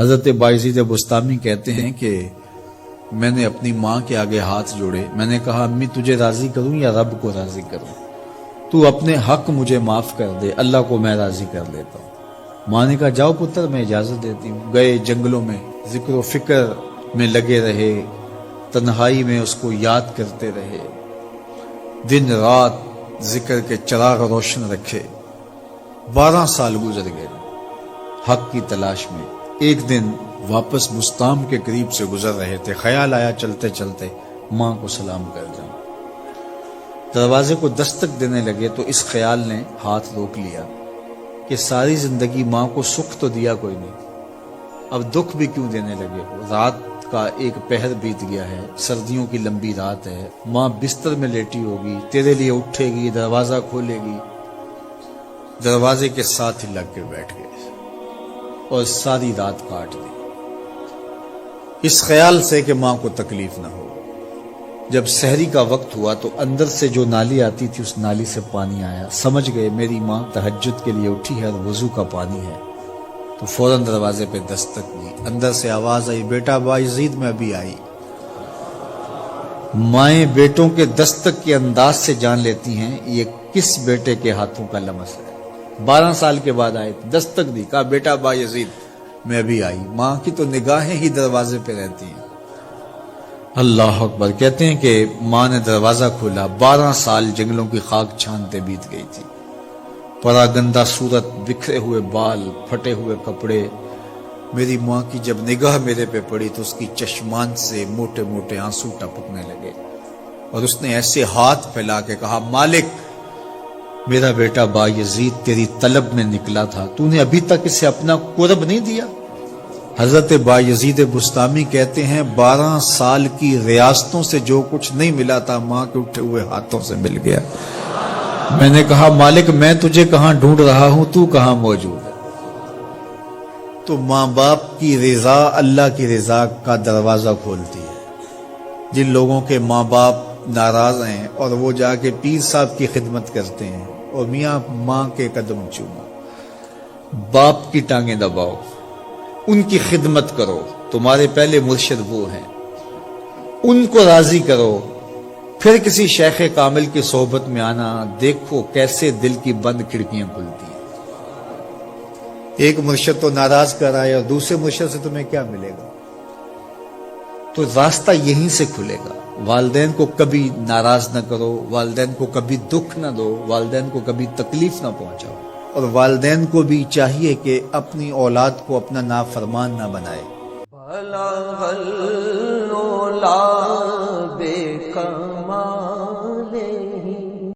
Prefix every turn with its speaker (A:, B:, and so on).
A: حضرت بایزید بستامی کہتے ہیں کہ میں نے اپنی ماں کے آگے ہاتھ جوڑے، میں نے کہا امی تجھے راضی کروں یا رب کو راضی کروں؟ تو اپنے حق مجھے معاف کر دے، اللہ کو میں راضی کر لیتا ہوں۔ ماں نے کہا جاؤ پتر میں اجازت دیتی ہوں۔ گئے جنگلوں میں ذکر و فکر میں لگے رہے، تنہائی میں اس کو یاد کرتے رہے، دن رات ذکر کے چراغ روشن رکھے۔ 12 سال گزر گئے حق کی تلاش میں۔ ایک دن واپس بستام کے قریب سے گزر رہے تھے، خیال آیا چلتے چلتے ماں کو سلام کر جاؤں۔ دروازے کو دستک دینے لگے تو اس خیال نے ہاتھ روک لیا کہ ساری زندگی ماں کو سکھ تو دیا کوئی نہیں، اب دکھ بھی کیوں دینے لگے ہو؟ رات کا ایک پہر بیت گیا ہے، سردیوں کی لمبی رات ہے، ماں بستر میں لیٹی ہوگی، تیرے لیے اٹھے گی، دروازہ کھولے گی۔ دروازے کے ساتھ ہی لگ کے بیٹھ گئے اور ساری رات کاٹ دی، اس خیال سے کہ ماں کو تکلیف نہ ہو۔ جب سحری کا وقت ہوا تو اندر سے جو نالی آتی تھی اس نالی سے پانی آیا، سمجھ گئے میری ماں تہجد کے لیے اٹھی ہے اور وضو کا پانی ہے، تو فوراً دروازے پہ دستک دی۔ اندر سے آواز آئی بیٹا بایزید میں ابھی آئی۔ مائیں بیٹوں کے دستک کے انداز سے جان لیتی ہیں یہ کس بیٹے کے ہاتھوں کا لمس ہے۔ 12 سال کے بعد آئے، دستک دی، کہا بیٹا بایزید میں ابھی آئی۔ ماں کی تو نگاہیں ہی دروازے پہ رہتی ہیں۔ اللہ اکبر۔ کہتے ہیں کہ ماں نے دروازہ کھولا، 12 سال جنگلوں کی خاک چھانتے بیت گئی تھی، پراگندہ صورت، بکھرے ہوئے بال، پھٹے ہوئے کپڑے۔ میری ماں کی جب نگاہ میرے پہ پڑی تو اس کی چشمان سے موٹے موٹے آنسو ٹپکنے لگے، اور اس نے ایسے ہاتھ پھیلا کے کہا مالک میرا بیٹا بایزید تیری طلب میں نکلا تھا، تو نے ابھی تک اسے اپنا قرب نہیں دیا۔ حضرت بایزید بستامی کہتے ہیں 12 سال کی ریاستوں سے جو کچھ نہیں ملا تھا ماں کے اٹھے ہوئے ہاتھوں سے مل گیا۔ میں نے کہا مالک میں تجھے کہاں ڈھونڈ رہا ہوں، تو کہاں موجود ہے؟ تو ماں باپ کی رضا اللہ کی رضا کا دروازہ کھولتی ہے۔ جن لوگوں کے ماں باپ ناراض ہیں اور وہ جا کے پیر صاحب کی خدمت کرتے ہیں اور میاں ماں کے قدم چومو، باپ کی ٹانگیں دباؤ، ان کی خدمت کرو، تمہارے پہلے مرشد وہ ہیں، ان کو راضی کرو، پھر کسی شیخ کامل کی صحبت میں آنا، دیکھو کیسے دل کی بند کھڑکیاں کھلتی ہیں۔ ایک مرشد تو ناراض کر آئے اور دوسرے مرشد سے تمہیں کیا ملے گا؟ تو راستہ یہیں سے کھلے گا۔ والدین کو کبھی ناراض نہ کرو، والدین کو کبھی دکھ نہ دو، والدین کو کبھی تکلیف نہ پہنچاؤ، اور والدین کو بھی چاہیے کہ اپنی اولاد کو اپنا نافرمان نہ بنائے۔
B: بلغ العلا بکمال